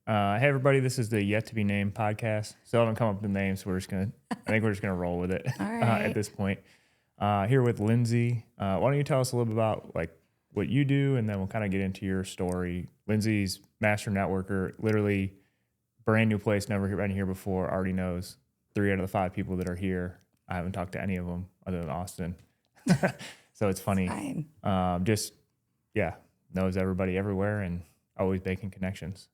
Hey everybody, this is the Yet to Be Named podcast. Still haven't come up with a name, so I think we're just gonna roll with it All at right. this point. Here with Lindsey. Why don't you tell us a little bit about like what you do, and then we'll kind of get into your story. Lindsey's master networker, literally brand new place, never been here before. Already knows 3 out of the 5 people that are here. I haven't talked to any of them other than Austin, so it's funny. Fine. Just yeah, knows everybody everywhere and always making connections.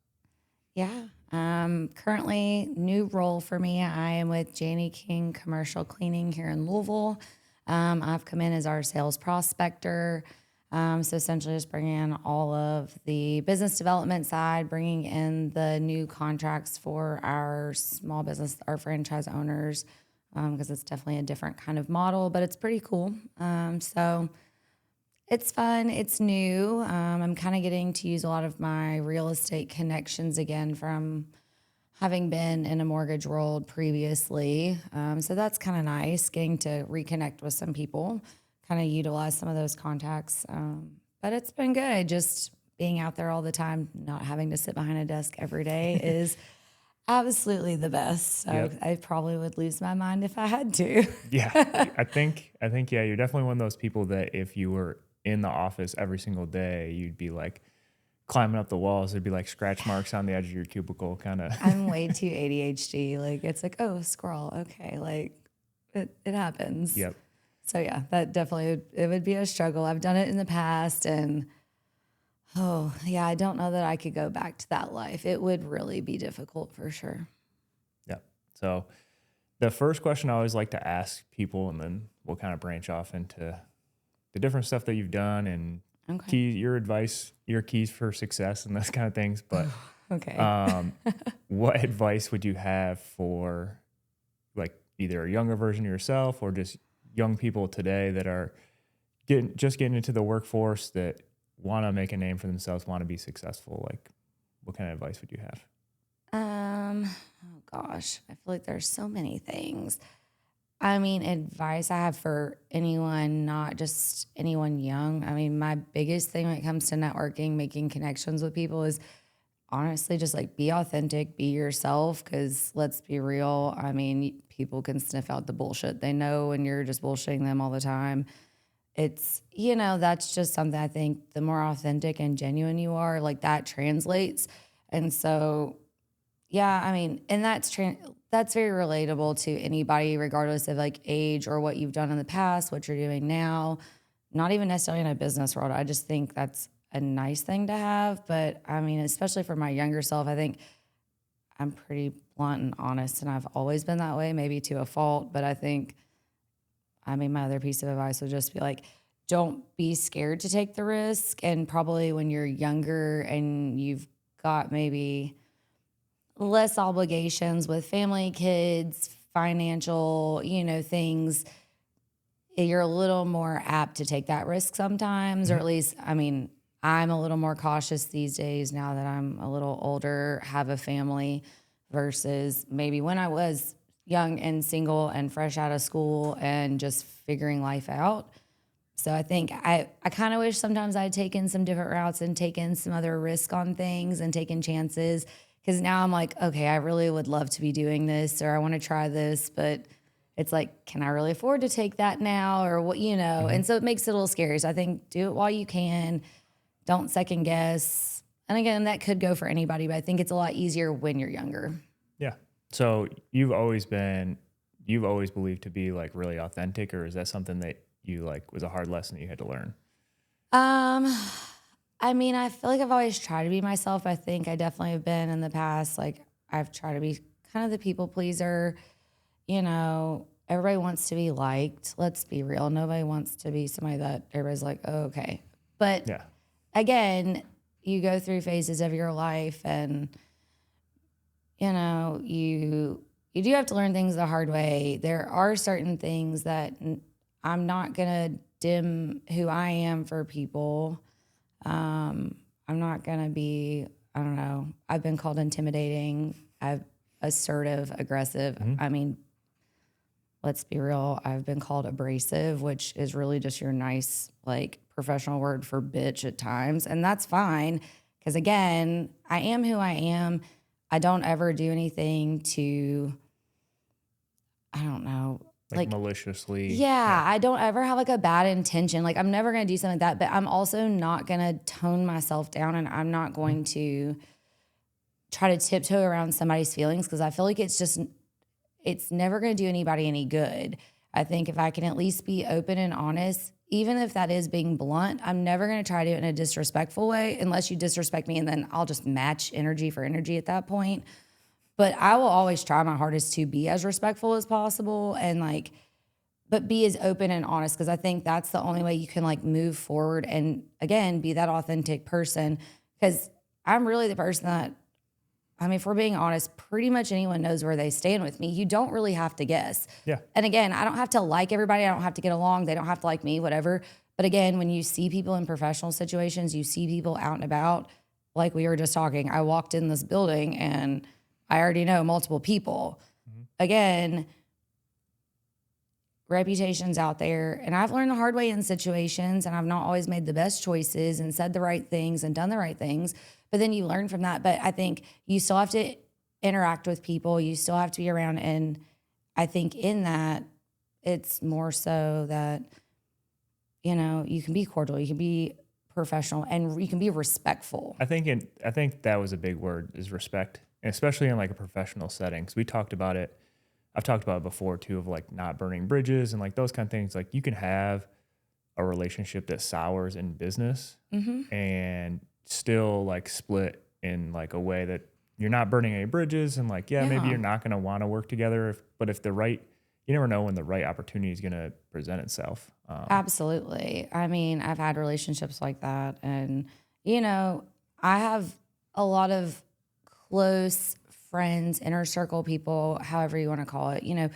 Yeah. Currently, new role for me. I am with Janie King Commercial Cleaning here in Louisville. I've come in as our sales prospector. So essentially just bringing in all of the business development side, bringing in the new contracts for our small business, our franchise owners, because it's definitely a different kind of model, but it's pretty cool. So it's fun. It's new. I'm kind of getting to use a lot of my real estate connections again from having been in a mortgage world previously. So that's kind of nice, getting to reconnect with some people, kind of utilize some of those contacts. But it's been good. Just being out there all the time, not having to sit behind a desk every day is absolutely the best. So Yep. I probably would lose my mind if I had to. Yeah, I think yeah, you're definitely one of those people that if you were in the office every single day, you'd be like climbing up the walls. There'd be like scratch marks on the edge of your cubicle, kind of. I'm way too ADHD. Like it's like, oh, scroll. Okay. Like it happens. Yep. So yeah, that definitely it would be a struggle. I've done it in the past and oh yeah, I don't know that I could go back to that life. It would really be difficult for sure. Yep. So the first question I always like to ask people, and then we'll kind of branch off into the different stuff that you've done and Okay. your advice, your keys for success, and those kind of things. But Okay. what advice would you have for like either a younger version of yourself or just young people today that are getting into the workforce that want to make a name for themselves, want to be successful? Like, what kind of advice would you have? Oh gosh, I feel like there's so many things. I mean, advice I have for anyone, not just anyone young. I mean, my biggest thing when it comes to networking, making connections with people is honestly just like be authentic, be yourself. Cause let's be real. I mean, people can sniff out the bullshit they know and you're just bullshitting them all the time. It's, that's just something I think the more authentic and genuine you are, like that translates. And so yeah, I mean, and that's very relatable to anybody, regardless of like age or what you've done in the past, what you're doing now. Not even necessarily in a business world. I just think that's a nice thing to have. But I mean, especially for my younger self, I think I'm pretty blunt and honest, and I've always been that way, maybe to a fault. But my other piece of advice would just be like, don't be scared to take the risk. And probably when you're younger and you've got maybe less obligations with family, kids, financial, things, you're a little more apt to take that risk sometimes, or at least, I mean, I'm a little more cautious these days now that I'm a little older, have a family versus maybe when I was young and single and fresh out of school and just figuring life out. So I think I kind of wish sometimes I'd taken some different routes and taken some other risk on things and taken chances. Because now I'm like, okay, I really would love to be doing this or I want to try this, but it's like, can I really afford to take that now or what, And so it makes it a little scary. So I think do it while you can. Don't second guess. And again, that could go for anybody, but I think it's a lot easier when you're younger. Yeah. So you've always believed to be like really authentic, or is that something that you like was a hard lesson that you had to learn? I mean, I feel like I've always tried to be myself. I think I definitely have been in the past. Like I've tried to be kind of the people pleaser. Everybody wants to be liked. Let's be real. Nobody wants to be somebody that everybody's like, oh, okay. But Yeah. again, you go through phases of your life and, you do have to learn things the hard way. There are certain things that I'm not going to dim who I am for people. I'm not going to be, I don't know, I've been called intimidating, assertive, aggressive. I mean, let's be real. I've been called abrasive, which is really just your nice, like, professional word for bitch at times. And that's fine. Because again, I am who I am. I don't ever do anything to, I don't know, like maliciously. yeah, I don't ever have like a bad intention. Like I'm never going to do something like that, but I'm also not going to tone myself down, and I'm not going to try to tiptoe around somebody's feelings, because I feel like it's never going to do anybody any good. I think if I can at least be open and honest, even if that is being blunt, I'm never going to try to do it in a disrespectful way, unless you disrespect me, and then I'll just match energy for energy at that point. But I will always try my hardest to be as respectful as possible, and like, but be as open and honest, because I think that's the only way you can like move forward and again be that authentic person. Because I'm really the person that, I mean, if we're being honest, pretty much anyone knows where they stand with me. You don't really have to guess. Yeah. And again, I don't have to like everybody. I don't have to get along. They don't have to like me, whatever. But again, when you see people in professional situations, you see people out and about, like we were just talking. I walked in this building and I already know multiple people. Again, reputation's out there. And I've learned the hard way in situations, and I've not always made the best choices and said the right things and done the right things. But then you learn from that. But I think you still have to interact with people. You still have to be around. And I think in that, it's more so that, you know, you can be cordial, you can be professional, and you can be respectful. I think that was a big word, is respect, and especially in like a professional setting. Because we talked about it. I've talked about it before too, of like not burning bridges and like those kind of things. Like you can have a relationship that sours in business and still like split in like a way that you're not burning any bridges, and like, maybe you're not going to want to work together. But if you never know when the right opportunity is going to present itself. Absolutely. I mean, I've had relationships like that. And, you know, I have a lot of close friends, inner circle people, however you want to call it, you know,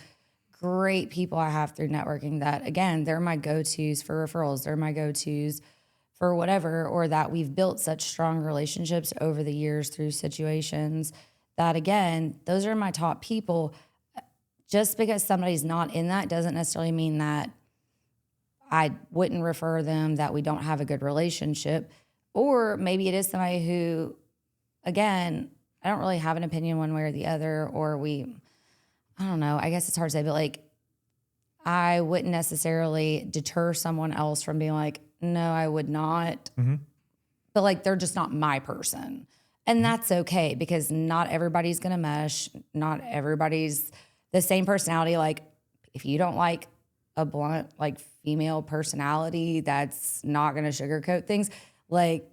great people I have through networking that, again, they're my go-tos for referrals. They're my go-tos for whatever, or that we've built such strong relationships over the years through situations that, again, those are my top people. Just because somebody's not in that doesn't necessarily mean that I wouldn't refer them, that we don't have a good relationship. Or maybe it is somebody who, again, I don't really have an opinion one way or the other, or I don't know, I guess it's hard to say, but like, I wouldn't necessarily deter someone else from being like, no, I would not. But like, they're just not my person. And that's okay, because not everybody's going to mesh. Not everybody's the same personality. Like, if you don't like a blunt, like female personality that's not going to sugarcoat things, like,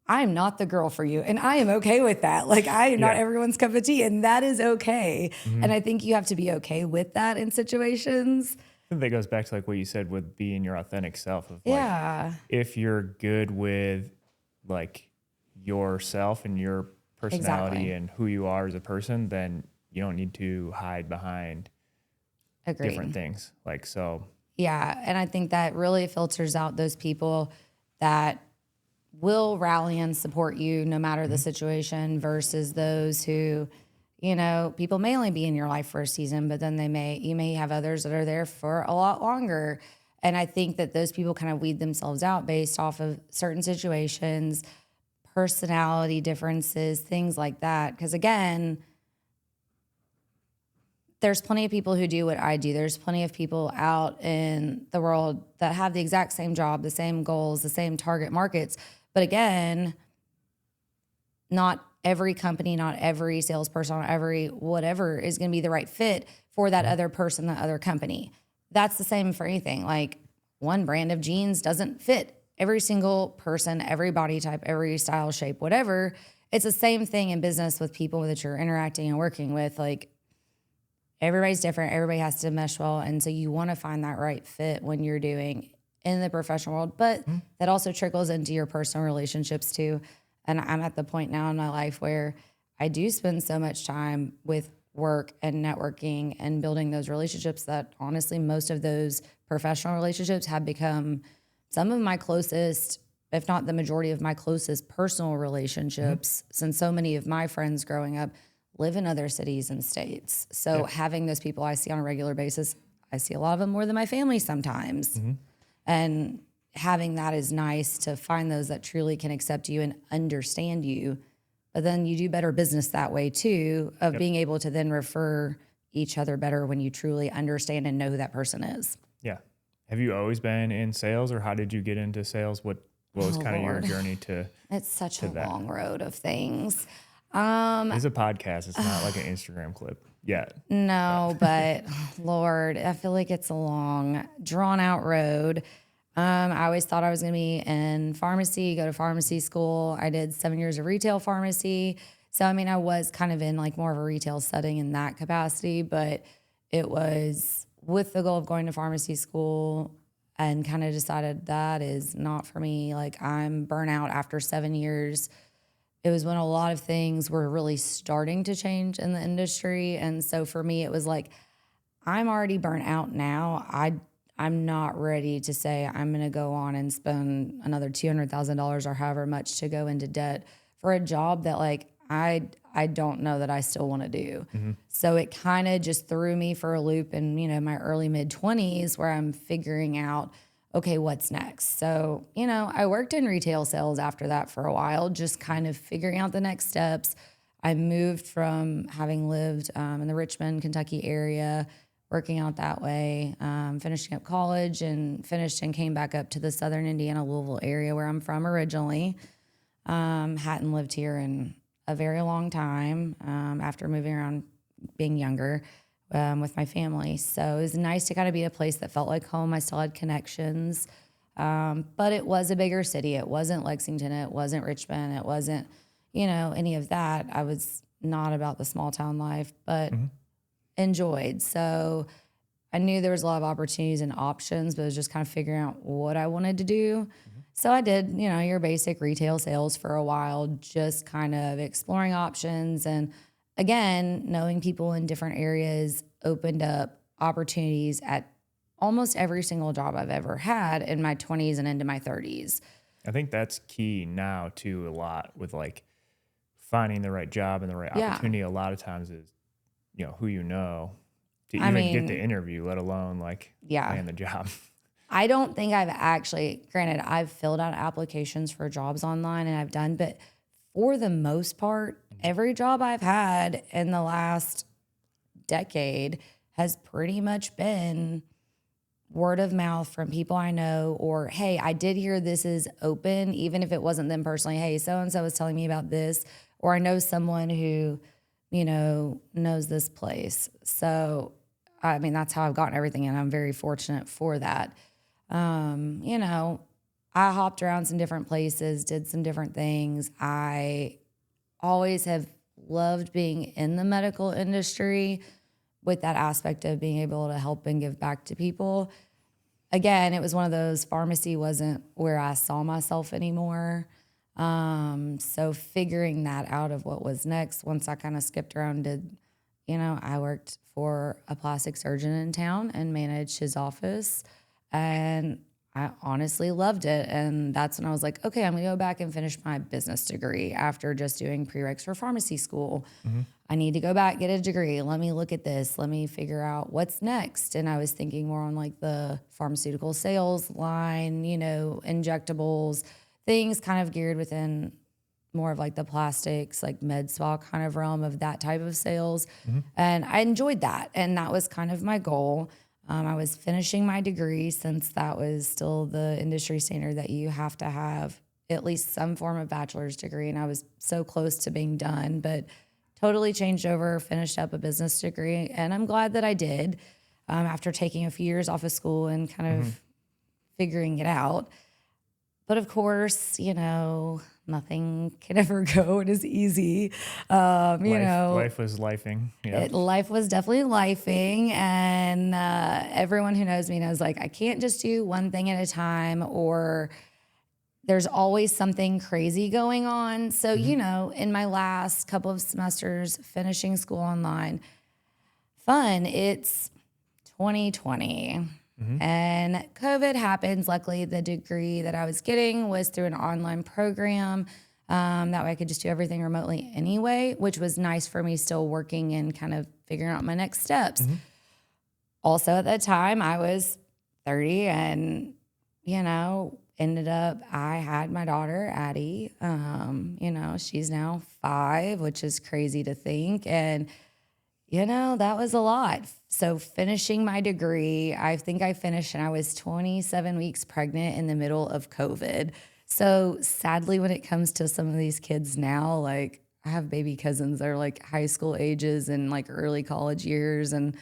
I'm not the girl for you. And I am okay with that. Like, I am not everyone's cup of tea, and that is okay. And I think you have to be okay with that in situations. I think that goes back to like what you said with being your authentic self. Of like, if you're good with like yourself and your personality and who you are as a person, then you don't need to hide behind different things. Like, so. Yeah. And I think that really filters out those people that will rally and support you no matter the situation, versus those who, you know, people may only be in your life for a season, but then you may have others that are there for a lot longer. And I think that those people kind of weed themselves out based off of certain situations, personality differences, things like that. Because again, there's plenty of people who do what I do. There's plenty of people out in the world that have the exact same job, the same goals, the same target markets. But again, not every company, not every salesperson, not every whatever is going to be the right fit for that other person, that other company. That's the same for anything. Like, one brand of jeans doesn't fit every single person, every body type, every style, shape, whatever. It's the same thing in business with people that you're interacting and working with. Like, everybody's different. Everybody has to mesh well. And so you want to find that right fit when you're doing in the professional world, but that also trickles into your personal relationships too. And I'm at the point now in my life where I do spend so much time with work and networking and building those relationships that honestly, most of those professional relationships have become some of my closest, if not the majority of my closest personal relationships, since so many of my friends growing up live in other cities and states. So having those people I see on a regular basis, I see a lot of them more than my family sometimes. And having that is nice, to find those that truly can accept you and understand you, but then you do better business that way too, of being able to then refer each other better when you truly understand and know who that person is. Yeah. Have you always been in sales, or how did you get into sales? What was Oh, kind of your Lord. journey to It's such a that? long road of things. It's a podcast. It's not like an Instagram clip yet. No, but Lord, I feel like it's a long, drawn out road. I always thought I was going to be in pharmacy, go to pharmacy school. I did 7 years of retail pharmacy. So, I mean, I was kind of in like more of a retail setting in that capacity, but it was with the goal of going to pharmacy school and kind of decided that is not for me. Like, I'm burnout after 7 years. It was when a lot of things were really starting to change in the industry. And so for me, it was like, I'm already burnt out now. I'm not ready to say I'm going to go on and spend another $200,000 or however much to go into debt for a job that like I don't know that I still want to do. So it kind of just threw me for a loop in, you know, my early mid 20s where I'm figuring out, okay, what's next? So, you know, I worked in retail sales after that for a while, just kind of figuring out the next steps. I moved from having lived in the Richmond, Kentucky area, working out that way, finishing up college and finished and came back up to the Southern Indiana, Louisville area where I'm from originally. Hadn't lived here in a very long time after moving around being younger with my family. So it was nice to kind of be in a place that felt like home. I still had connections, but it was a bigger city. It wasn't Lexington. It wasn't Richmond. It wasn't, you know, any of that. I was not about the small town life, but enjoyed. So I knew there was a lot of opportunities and options, but it was just kind of figuring out what I wanted to do. So I did, you know, your basic retail sales for a while, just kind of exploring options. And again, knowing people in different areas opened up opportunities at almost every single job I've ever had in my 20s and into my 30s. I think that's key now too, a lot with like finding the right job and the right opportunity. A lot of times is, you know, who you know to even get the interview, let alone like land the job. I don't think I've actually, granted, I've filled out applications for jobs online and I've done, but for the most part, every job I've had in the last decade has pretty much been word of mouth from people I know, or, hey, I did hear this is open, even if it wasn't them personally. Hey, so-and-so was telling me about this, or I know someone who, you know, knows this place. So, I mean, that's how I've gotten everything, and I'm very fortunate for that. You know, I hopped around some different places, did some different things. I always have loved being in the medical industry with that aspect of being able to help and give back to people. Again, it was one of those, pharmacy wasn't where I saw myself anymore. So figuring that out of what was next, once I kind of skipped around, you know, I worked for a plastic surgeon in town and managed his office. And I honestly loved it. And that's when I was like, okay, I'm going to go back and finish my business degree after just doing prereqs for pharmacy school. I need to go back, get a degree. Let me look at this. Let me figure out what's next. And I was thinking more on like the pharmaceutical sales line, you know, injectables, things kind of geared within more of like the plastics, like med spa kind of realm of that type of sales. And I enjoyed that. And that was kind of my goal. I was finishing my degree, since that was still the industry standard that you have to have at least some form of bachelor's degree. And I was so close to being done, but totally changed over, finished up a business degree. And I'm glad that I did, after taking a few years off of school and kind of figuring it out. But of course, you know, nothing can ever go as easy. Life was lifing. Yeah. Life was definitely lifing. And everyone who knows me knows, like, I can't just do one thing at a time, or there's always something crazy going on. So, you know, in my last couple of semesters finishing school online, it's 2020. And COVID happens. Luckily, the degree that I was getting was through an online program. That way I could just do everything remotely anyway, which was nice for me, still working and kind of figuring out my next steps. Also, at that time, I was 30 and, you know, ended up, I had my daughter, Addie. She's now 5, which is crazy to think. And, that was a lot. So finishing my degree, I think I finished and I was 27 weeks pregnant in the middle of COVID. So sadly, when it comes to some of these kids now, like I have baby cousins that are like high school ages and like early college years. And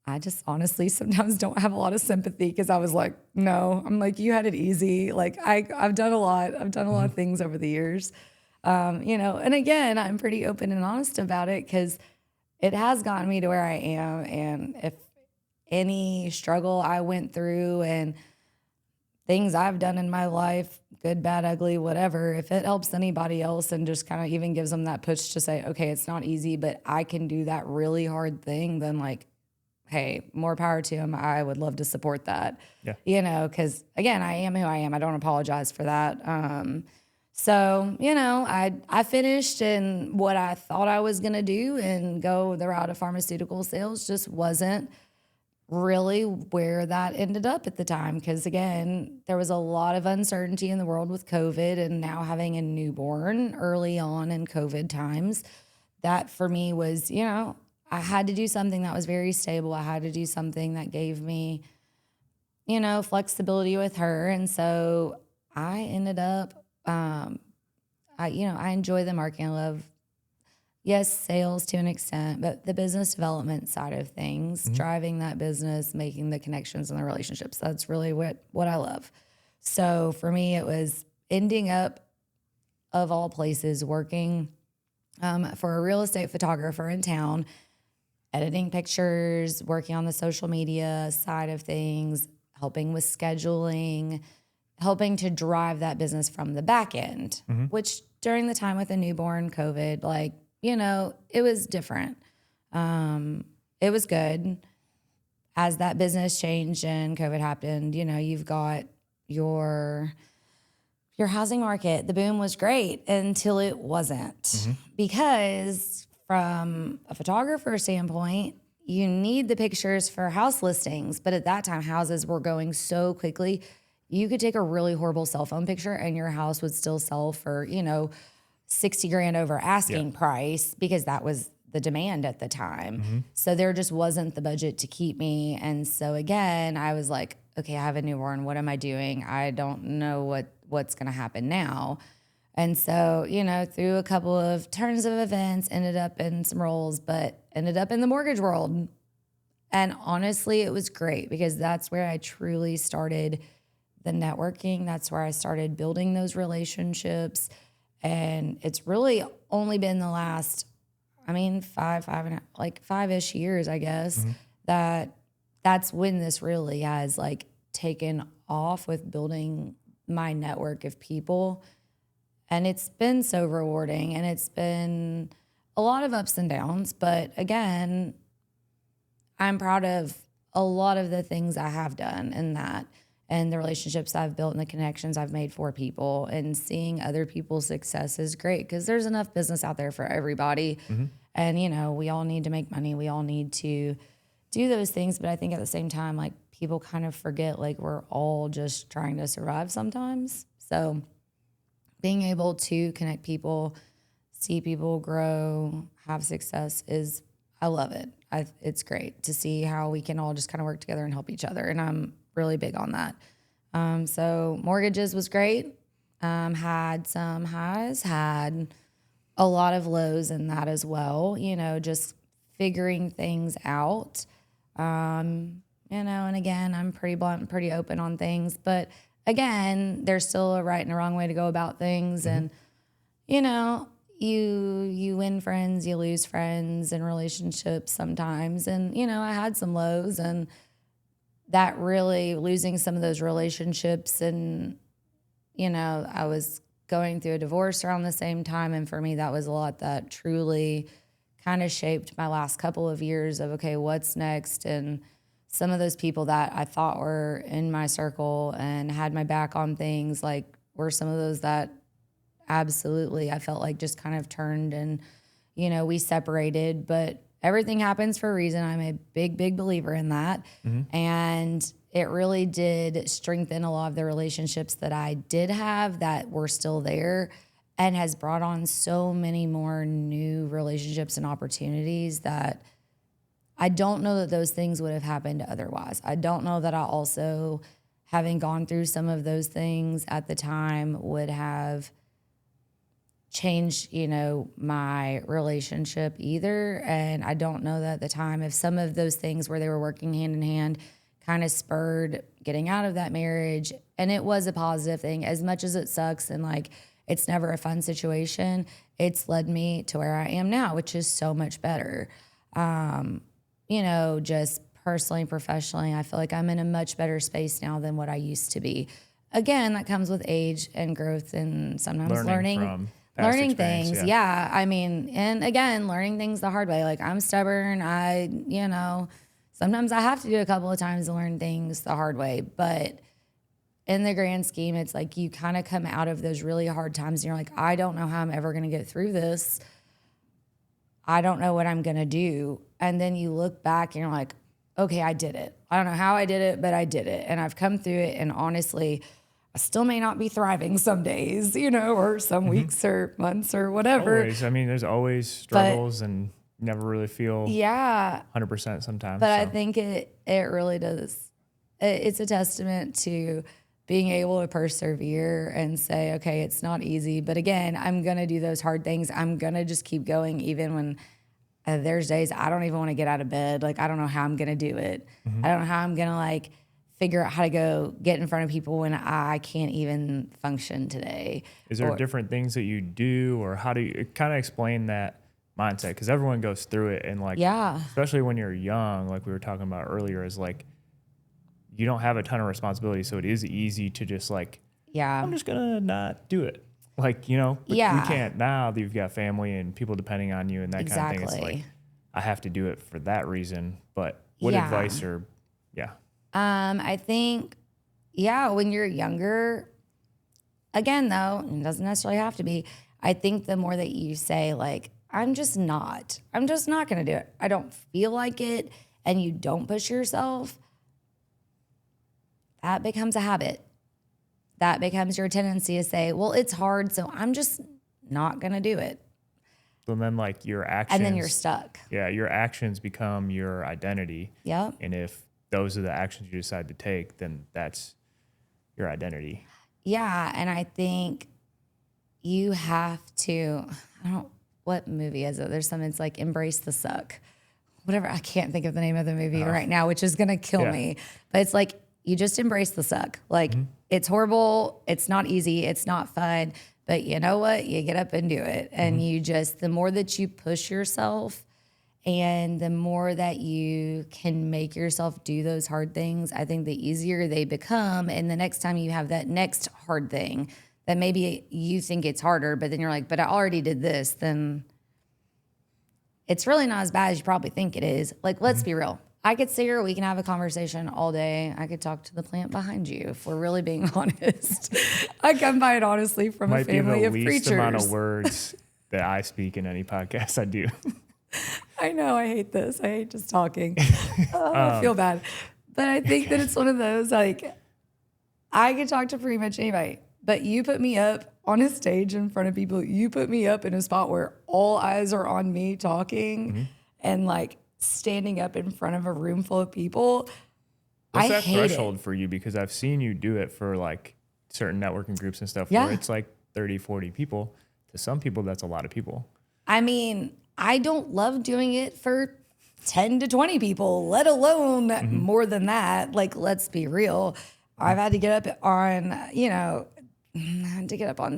I just honestly sometimes don't have a lot of sympathy because I was like, no, I'm like, you had it easy. Like I've done a lot. I've done a lot of things over the years. And again, I'm pretty open and honest about it because it has gotten me to where I am. And if any struggle I went through and things I've done in my life, good, bad, ugly, whatever, if it helps anybody else and just kind of even gives them that push to say, okay, it's not easy, but I can do that really hard thing, then like, hey, more power to him. I would love to support that. Yeah. Because again, I am who I am. I don't apologize for that. I finished and what I thought I was going to do and go the route of pharmaceutical sales just wasn't really where that ended up at the time. Because again, there was a lot of uncertainty in the world with COVID and now having a newborn early on in COVID times. That for me was, I had to do something that was very stable. I had to do something that gave me, flexibility with her. And so I ended up, I enjoy the marketing. I love, yes, sales to an extent, but the business development side of things, driving that business, making the connections and the relationships. That's really what I love. So for me, it was ending up, of all places, working for a real estate photographer in town, editing pictures, working on the social media side of things, helping with scheduling, helping to drive that business from the back end, which during the time with a newborn, COVID, it was different. It was good. As that business changed and COVID happened, you've got your housing market. The boom was great until it wasn't. Because from a photographer standpoint, you need the pictures for house listings. But at that time, houses were going so quickly. You could take a really horrible cell phone picture and your house would still sell for, 60 grand over asking price because that was the demand at the time. So there just wasn't the budget to keep me. And so again, I was like, okay, I have a newborn. What am I doing? I don't know what's going to happen now. And so, through a couple of turns of events, ended up in some roles, but ended up in the mortgage world. And honestly, it was great because that's where I truly started the networking. That's where I started building those relationships. And it's really only been the last, five-ish years, I guess, that's when this really has taken off with building my network of people. And it's been so rewarding and it's been a lot of ups and downs. But again, I'm proud of a lot of the things I have done in that and the relationships I've built and the connections I've made for people, and seeing other people's success is great because there's enough business out there for everybody. And, we all need to make money. We all need to do those things. But I think at the same time, people kind of forget, we're all just trying to survive sometimes. So being able to connect people, see people grow, have success I love it. It's great to see how we can all just kind of work together and help each other. And I'm really big on that. So mortgages was great. Had some highs, had a lot of lows in that as well, just figuring things out. And again, I'm pretty blunt and pretty open on things, but again, there's still a right and a wrong way to go about things. And, you win friends, you lose friends and relationships sometimes. And, I had some lows and that really losing some of those relationships. And, I was going through a divorce around the same time. And for me, that was a lot that truly kind of shaped my last couple of years of, okay, what's next? And some of those people that I thought were in my circle and had my back on things, were some of those that absolutely I felt just kind of turned and, we separated. But everything happens for a reason. I'm a big, big believer in that. And it really did strengthen a lot of the relationships that I did have that were still there, and has brought on so many more new relationships and opportunities that I don't know that those things would have happened otherwise. I don't know that I also, having gone through some of those things at the time, would have changed, my relationship either. And I don't know that at the time, if some of those things where they were working hand in hand kind of spurred getting out of that marriage. And it was a positive thing, as much as it sucks and like it's never a fun situation. It's led me to where I am now, which is so much better. Just personally, professionally, I feel like I'm in a much better space now than what I used to be. Again, that comes with age and growth and sometimes learning things. Yeah. I mean, and again, learning things the hard way. Like, I'm stubborn. Sometimes I have to do a couple of times to learn things the hard way, but in the grand scheme, it's like you kind of come out of those really hard times and you're like, I don't know how I'm ever going to get through this. I don't know what I'm going to do. And then you look back and you're like, okay, I did it. I don't know how I did it, but I did it. And I've come through it. And honestly, I still may not be thriving some days, or some weeks or months or whatever. Always. I mean, there's always struggles and never really feel 100% sometimes. But I think it really does. It's a testament to being able to persevere and say, okay, it's not easy. But again, I'm going to do those hard things. I'm going to just keep going even when there's days I don't even want to get out of bed. Like, I don't know how I'm going to do it. I don't know how I'm going to figure out how to go get in front of people when I can't even function today. Is there different things that you do, or how do you kind of explain that mindset? Because everyone goes through it, and especially when you're young, like we were talking about earlier, is like you don't have a ton of responsibility, so it is easy to just I'm just gonna not do it. But you can't now that you've got family and people depending on you and that kind of thing. It's like, I have to do it for that reason. But what advice or I think, when you're younger, again, though, it doesn't necessarily have to be. I think the more that you say, I'm just not going to do it. I don't feel like it. And you don't push yourself. That becomes a habit. That becomes your tendency to say, well, it's hard, so I'm just not going to do it. So then your actions. And then you're stuck. Yeah, your actions become your identity. Yep. And if those are the actions you decide to take, then that's your identity. Yeah, and I think you have to, what movie is it? There's something, it's like Embrace the Suck. Whatever, I can't think of the name of the movie right now, which is going to kill me. But it's like, you just embrace the suck. It's horrible. It's not easy. It's not fun. But you know what? You get up and do it. And you just, the more that you push yourself and the more that you can make yourself do those hard things, I think the easier they become. And the next time you have that next hard thing that maybe you think it's harder, but then you're like, but I already did this, then it's really not as bad as you probably think it is. Let's be real. I could sit here, we can have a conversation all day. I could talk to the plant behind you if we're really being honest. I come by it honestly from a family of preachers. Might be the least amount of words that I speak in any podcast I do. I know, I hate this. I hate just talking. I feel bad. But I think that it's one of those, I could talk to pretty much anybody, but you put me up on a stage in front of people. You put me up in a spot where all eyes are on me talking and standing up in front of a room full of people. What's that threshold for you? Because I've seen you do it for certain networking groups and stuff where it's 30, 40 people. To some people, that's a lot of people. I mean, I don't love doing it for 10 to 20 people, let alone more than that. Let's be real. I've had to get up on,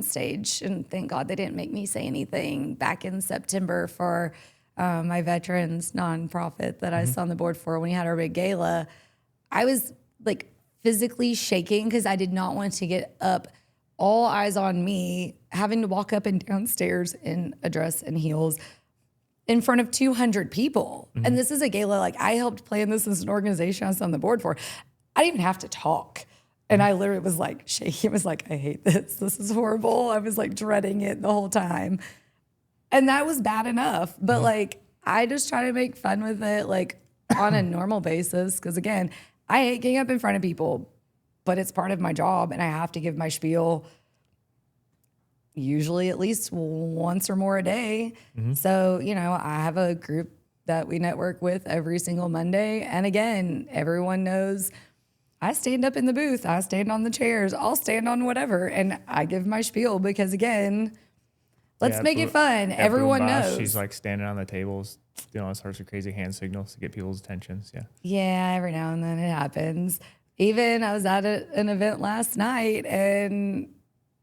stage, and thank God they didn't make me say anything back in September for my veterans nonprofit that I was on the board for when we had our big gala. I was physically shaking because I did not want to get up, all eyes on me, having to walk up and down stairs in a dress and heels in front of 200 people. And this is a gala, I helped plan this as an organization I was on the board for. I didn't even have to talk. And I literally was shaking. I was I hate this. This is horrible. I was dreading it the whole time. And that was bad enough. But I just try to make fun with it, on a normal basis. Because again, I hate getting up in front of people, but it's part of my job and I have to give my spiel usually at least once or more a day. So, I have a group that we network with every single Monday. And again, everyone knows I stand up in the booth, I stand on the chairs, I'll stand on whatever. And I give my spiel because, again, let's make it fun. Everyone knows. She's like standing on the tables, doing all sorts of crazy hand signals to get people's attentions. Yeah. Yeah, every now and then it happens. Even I was at an event last night and,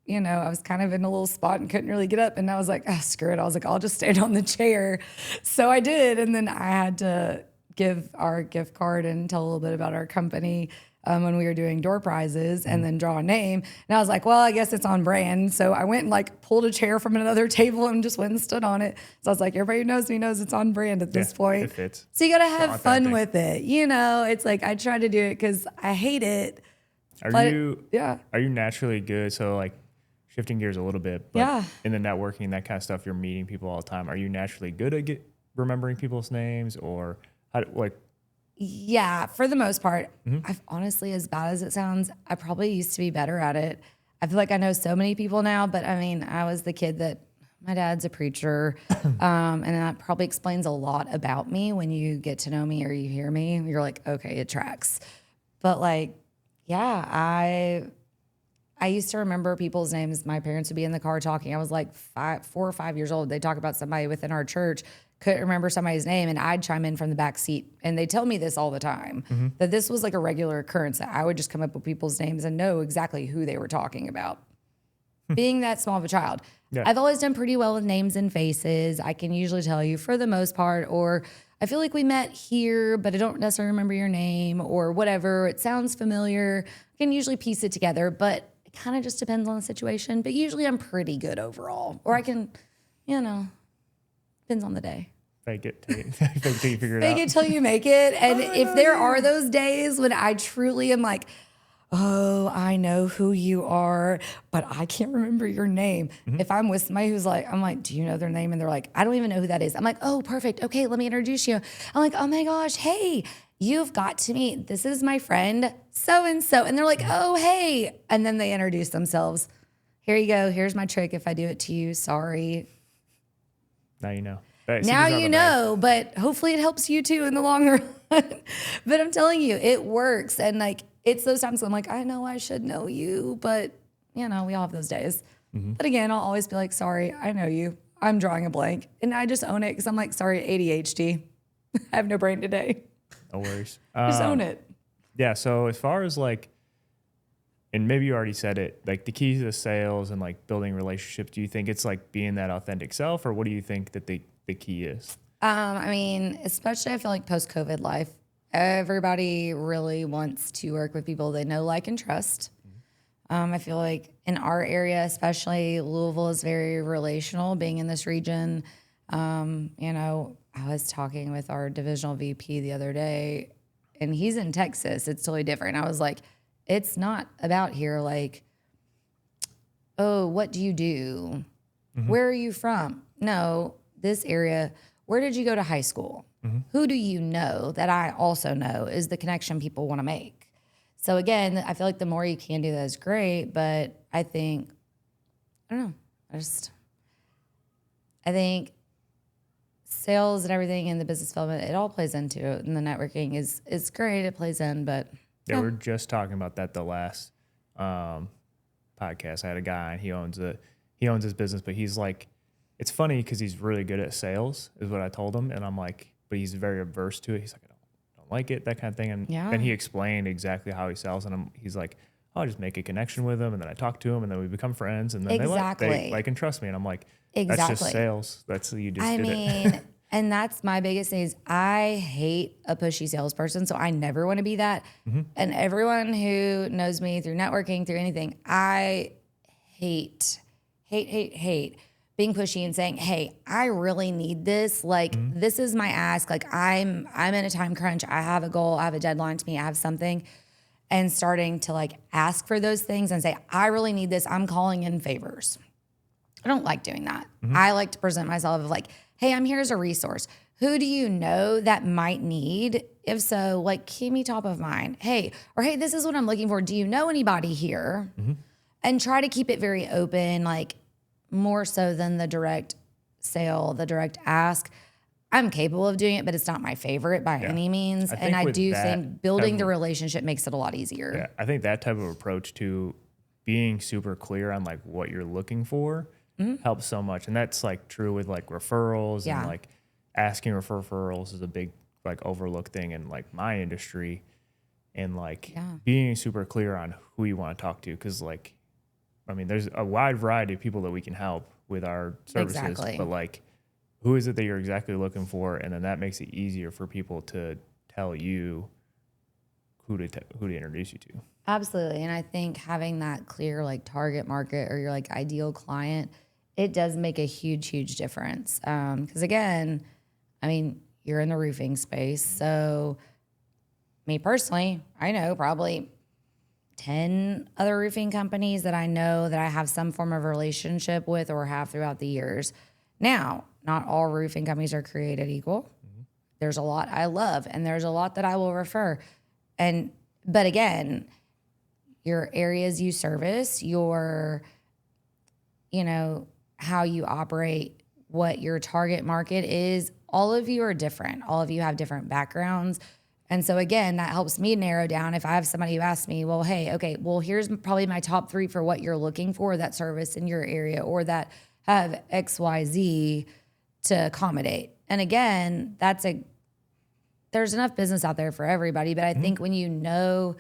I was kind of in a little spot and couldn't really get up. And I was like, oh, screw it. I was like, I'll just stand on the chair. So I did. And then I had to give our gift card and tell a little bit about our company when we were doing door prizes and then draw a name. And I was like, well, I guess it's on brand. So I went and pulled a chair from another table and just went and stood on it. So I was like, everybody who knows me knows it's on brand at this point. It fits. So you got to have fun with it. It's like I try to do it because I hate it. Are you naturally good? So shifting gears a little bit, but in the networking, that kind of stuff, you're meeting people all the time. Are you naturally good at remembering people's names or Yeah, for the most part. I've honestly, as bad as it sounds, I probably used to be better at it. I feel like I know so many people now, but I mean, I was the kid that my dad's a preacher. And that probably explains a lot about me when you get to know me or you hear me. You're like, okay, it tracks. But I used to remember people's names. My parents would be in the car talking. I was like 4 or 5 years old. They talk about somebody within our church, couldn't remember somebody's name, and I'd chime in from the back seat. And they tell me this all the time, that this was like a regular occurrence, that I would just come up with people's names and know exactly who they were talking about. Being that small of a child. Yeah. I've always done pretty well with names and faces. I can usually tell you for the most part, or I feel like we met here, but I don't necessarily remember your name or whatever. It sounds familiar. I can usually piece it together, but kind of just depends on the situation, but usually I'm pretty good overall. Or I can, depends on the day. Fake it till you figure it out. Fake it till you make it. And if there are those days when I truly am like, oh, I know who you are, but I can't remember your name. If I'm with somebody who's like, I'm like, do you know their name? And they're like, I don't even know who that is. I'm like, oh, perfect. Okay, let me introduce you. I'm like, oh my gosh, hey, you've got to meet, this is my friend, so-and-so. And they're like, oh, hey. And then they introduce themselves. Here you go. Here's my trick. If I do it to you, sorry. Now you know. Now you know, but hopefully it helps you too in the long run. But I'm telling you, it works. And it's those times when I'm like, I know I should know you, but we all have those days. But again, I'll always be like, sorry, I know you. I'm drawing a blank. And I just own it because I'm like, sorry, ADHD. I have no brain today. No worries. Just own it. Yeah. So as far as and maybe you already said it, the key to sales and building relationships, do you think it's being that authentic self, or what do you think that the key is? I mean, especially I feel like post-COVID life, everybody really wants to work with people they know, like, and trust. I feel like in our area, especially Louisville, is very relational, being in this region. I was talking with our divisional VP the other day, and he's in Texas. It's totally different. I was like, it's not about here. Oh, what do you do? Where are you from? No, this area. Where did you go to high school? Who do you know that I also know is the connection people want to make? So again, I feel like the more you can do that is great, but I think, I don't know. I think sales and everything in the business development, it all plays into it. And the networking is great. It plays in, but yeah, we're just talking about that the last podcast. I had a guy and he owns his business, but he's like, it's funny because he's really good at sales is what I told him. And I'm like, but he's very averse to it. He's like, I don't like it, that kind of thing. And then he explained exactly how he sells. And he's like, I'll just make a connection with him. And then I talk to him and then we become friends. And then they like and trust me. And I'm like, that's just sales. That's you just did it. And that's my biggest thing is I hate a pushy salesperson. So I never want to be that. And everyone who knows me through networking, through anything, I hate being pushy and saying, hey, I really need this. This is my ask. I'm in a time crunch. I have a goal. I have a deadline to meet. I have something. And starting to ask for those things and say, I really need this. I'm calling in favors. I don't like doing that. I like to present myself as hey, I'm here as a resource. who do you know that might need? If so, like keep me top of mind. Hey, this is what I'm looking for. Do you know anybody here? And try to keep it very open, like more so than the direct sale, the direct ask. I'm capable of doing it, but it's not my favorite by any means. And I do think building the relationship makes it a lot easier. Yeah, I think that type of approach to being super clear on like what you're looking for helps so much. And that's like true with like referrals and like asking referrals is a big like overlooked thing in like my industry, and like being super clear on who you want to talk to. Cause like, I mean, there's a wide variety of people that we can help with our services, but like, who is it that you're exactly looking for? And then that makes it easier for people to tell you who to introduce you to. Absolutely. And I think having that clear like target market or your like ideal client, it does make a huge, huge difference. Because again, I mean, you're in the roofing space. So me personally, I know probably 10 other roofing companies that I know that I have some form of relationship with or have throughout the years. Now, not all roofing companies are created equal. There's a lot I love and there's a lot that I will refer. But again, your areas you service, your, how you operate, what your target market is, all of you are different. All of you have different backgrounds. And so again, that helps me narrow down. If I have somebody who asks me, well, hey, okay, well, here's probably my top 3 for what you're looking for, that service in your area or that have XYZ to accommodate. And again, there's enough business out there for everybody. But I think when you know,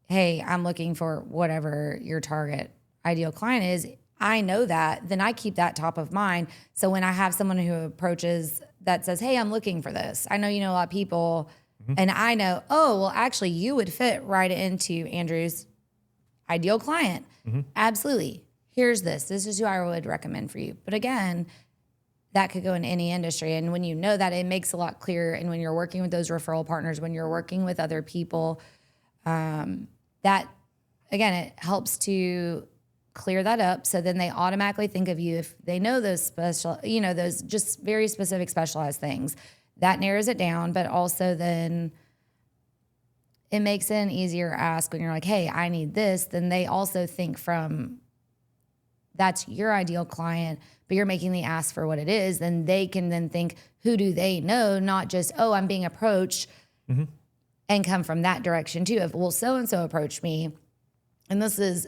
hey, I'm looking for whatever your target ideal client is, I know that, then I keep that top of mind. So when I have someone who approaches that says, hey, I'm looking for this, I know you know a lot of people, and I know, oh, well, actually, you would fit right into Andrew's ideal client. Absolutely. Here's this. This is who I would recommend for you. But again, that could go in any industry. And when you know that, it makes a lot clearer. And when you're working with those referral partners, when you're working with other people, that, again, it helps to clear that up. So then they automatically think of you if they know those special, those just very specific specialized things. That narrows it down. But also then it makes it an easier ask when you're like, hey, I need this. Then they also think from that's your ideal client, but you're making the ask for what it is. Then they can then think, who do they know? Not just, oh, I'm being approached and come from that direction too. If, well, so-and-so approached me and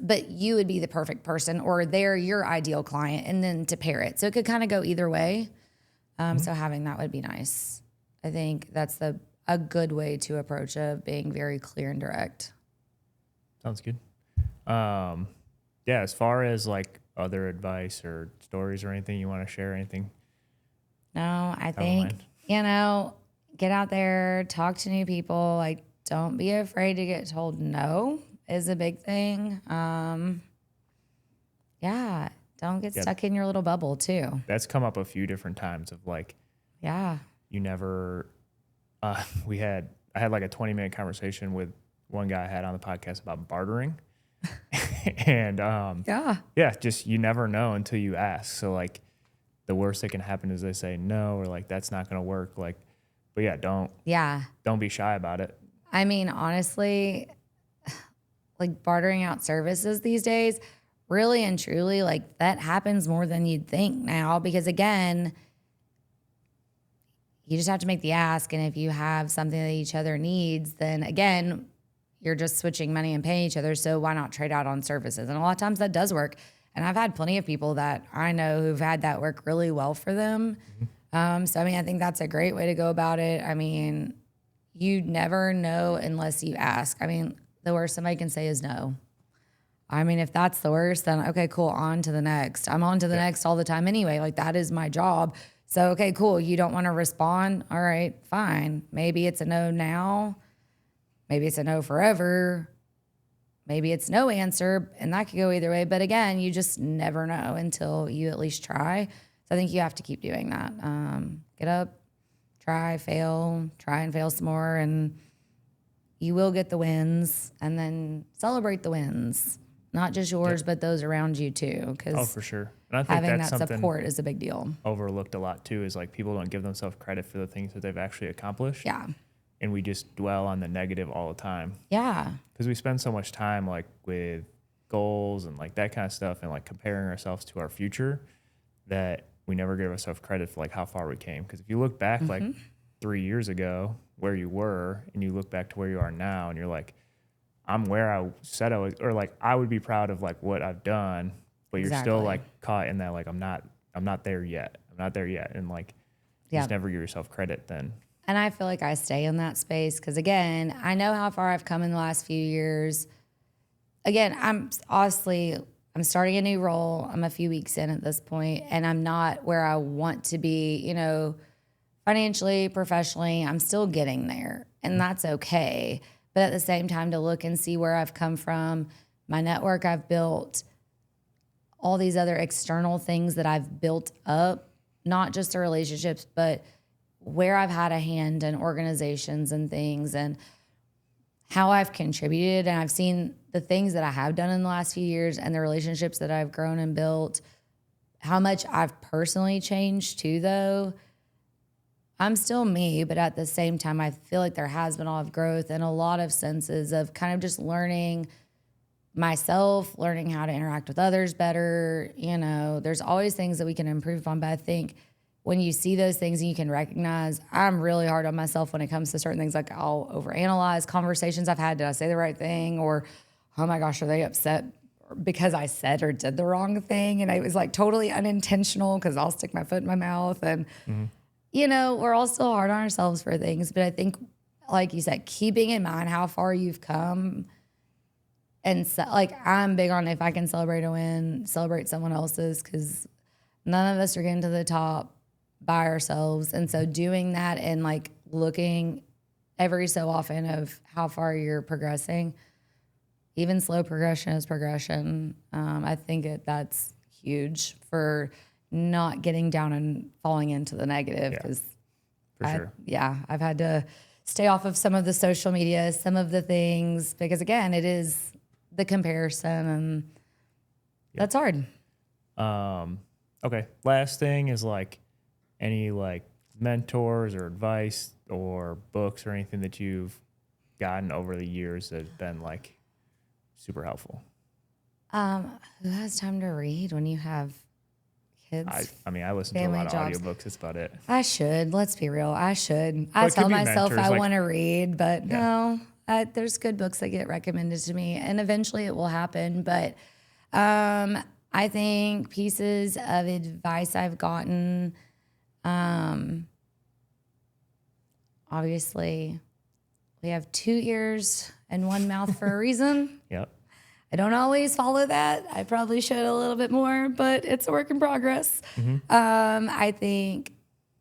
but you would be the perfect person or they're your ideal client, and then to pair it. So it could kind of go either way. So having that would be nice. I think that's a good way to approach it, being very clear and direct. Sounds good. Yeah, as far as like other advice or stories or anything you want to share, anything? No, I think, get out there, talk to new people. Like, don't be afraid to get told no is a big thing. Don't get stuck in your little bubble too. That's come up a few different times of like, you never, I had like a 20-minute conversation with one guy I had on the podcast about bartering. And just you never know until you ask. So like the worst that can happen is they say no, or like that's not going to work. Like, but don't be shy about it. I mean, honestly, like bartering out services these days, really and truly, like that happens more than you'd think now, because again, you just have to make the ask. And if you have something that each other needs, then again, you're just switching money and paying each other. So why not trade out on services? And a lot of times that does work. And I've had plenty of people that I know who've had that work really well for them. So, I mean, I think that's a great way to go about it. I mean, you never know unless you ask. I mean, the worst somebody can say is no. I mean, if that's the worst, then okay, cool, on to the next. I'm on to the next all the time anyway. Like that is my job. So, okay, cool. You don't want to respond? All right, fine. Maybe it's a no now. Maybe it's a no forever. Maybe it's no answer, and that could go either way. But again, you just never know until you at least try. So I think you have to keep doing that. Get up, try and fail some more, and you will get the wins. And then celebrate the wins, not just yours, but those around you too. Oh, for sure. And I think having that's that something support is a big deal. overlooked a lot too, is like people don't give themselves credit for the things that they've actually accomplished. Yeah. And we just dwell on the negative all the time. Yeah. Because we spend so much time like with goals and like that kind of stuff and like comparing ourselves to our future that we never give ourselves credit for like how far we came. Because if you look back like 3 years ago where you were and you look back to where you are now and you're like, I'm where I said I was, or like I would be proud of like what I've done, but you're still like caught in that like I'm not there yet. I'm not there yet. And like you just never give yourself credit then. And I feel like I stay in that space because, again, I know how far I've come in the last few years. Again, I'm starting a new role. I'm a few weeks in at this point, and I'm not where I want to be, you know, financially, professionally. I'm still getting there, and that's okay. But at the same time, to look and see where I've come from, my network I've built, all these other external things that I've built up, not just the relationships, but where I've had a hand in organizations and things and how I've contributed. And I've seen the things that I have done in the last few years and the relationships that I've grown and built, how much I've personally changed too, though. I'm still me, but at the same time, I feel like there has been a lot of growth and a lot of senses of kind of just learning myself, learning how to interact with others better. You know, there's always things that we can improve upon, but I think when you see those things and you can recognize, I'm really hard on myself when it comes to certain things. Like I'll overanalyze conversations I've had. Did I say the right thing? Or, oh my gosh, are they upset because I said or did the wrong thing? And it was like totally unintentional because I'll stick my foot in my mouth. And, you know, we're all still hard on ourselves for things. But I think, like you said, keeping in mind how far you've come. And so, like, I'm big on if I can celebrate a win, celebrate someone else's, because none of us are getting to the top by ourselves. And so doing that and like looking every so often of how far you're progressing, even slow progression is progression. I think that's huge for not getting down and falling into the negative. Because I've had to stay off of some of the social media, some of the things, because again, it is the comparison and that's hard. Okay. Last thing is like, any like mentors or advice or books or anything that you've gotten over the years that have been like super helpful? Who has time to read when you have kids? I mean, I listen to a lot of audiobooks. That's about it. I should. Let's be real. I should. I tell myself I want to read, but no. There's good books that get recommended to me, and eventually it will happen. But I think pieces of advice I've gotten. Obviously, we have 2 ears and 1 mouth for a reason. Yep. I don't always follow that. I probably should a little bit more, but it's a work in progress. I think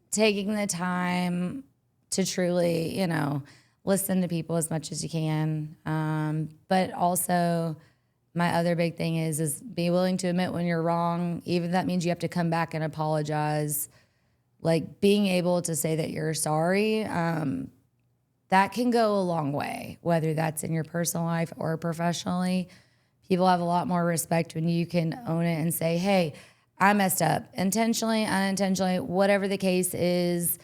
taking the time to truly, you know, listen to people as much as you can. But also my other big thing is be willing to admit when you're wrong, even if that means you have to come back and apologize. Like being able to say that you're sorry, that can go a long way, whether that's in your personal life or professionally. People have a lot more respect when you can own it and say, hey, I messed up intentionally, unintentionally, whatever the case is.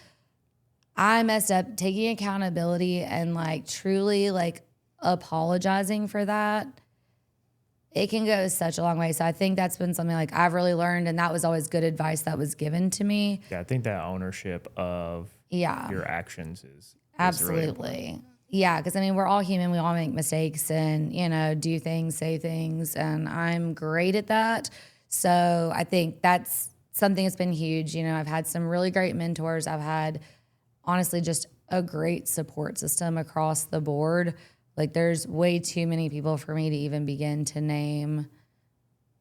I messed up, taking accountability and like truly like apologizing for that. It can go such a long way. So I think that's been something like I've really learned, and that was always good advice that was given to me. Yeah, I think that ownership of your actions is absolutely. Yeah, because I mean, we're all human. We all make mistakes and, you know, do things, say things, and I'm great at that. So I think that's something that's been huge. You know, I've had some really great mentors. I've had, honestly, just a great support system across the board. Like there's way too many people for me to even begin to name.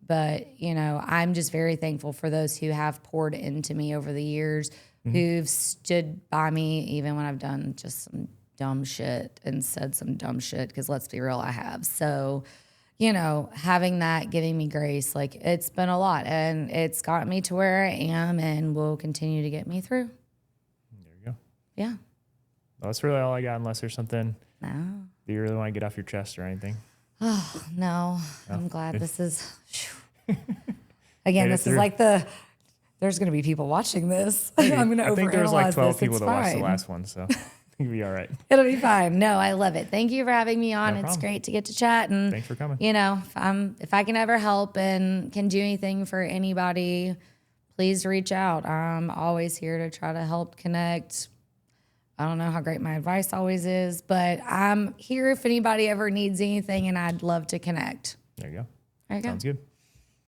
But, you know, I'm just very thankful for those who have poured into me over the years, who've stood by me even when I've done just some dumb shit and said some dumb shit, because let's be real, I have. So, you know, having that, giving me grace, like it's been a lot, and it's gotten me to where I am and will continue to get me through. There you go. Yeah. Well, that's really all I got, unless there's something do you really want to get off your chest or anything. Oh, no. I'm glad this is... Again, Made it this is through. like there's going to be people watching this. I'm going to overanalyze I think there was like 12 this. people It's that watched the fine. last one, so I think it'll be all right. It'll be fine. No, I love it. Thank you for having me on. No It's problem. great to get to chat. And, Thanks for coming. if I can ever help and can do anything for anybody, please reach out. I'm always here to try to help connect. I don't know how great my advice always is, but I'm here if anybody ever needs anything, and I'd love to connect. There you go. There you go. Sounds good.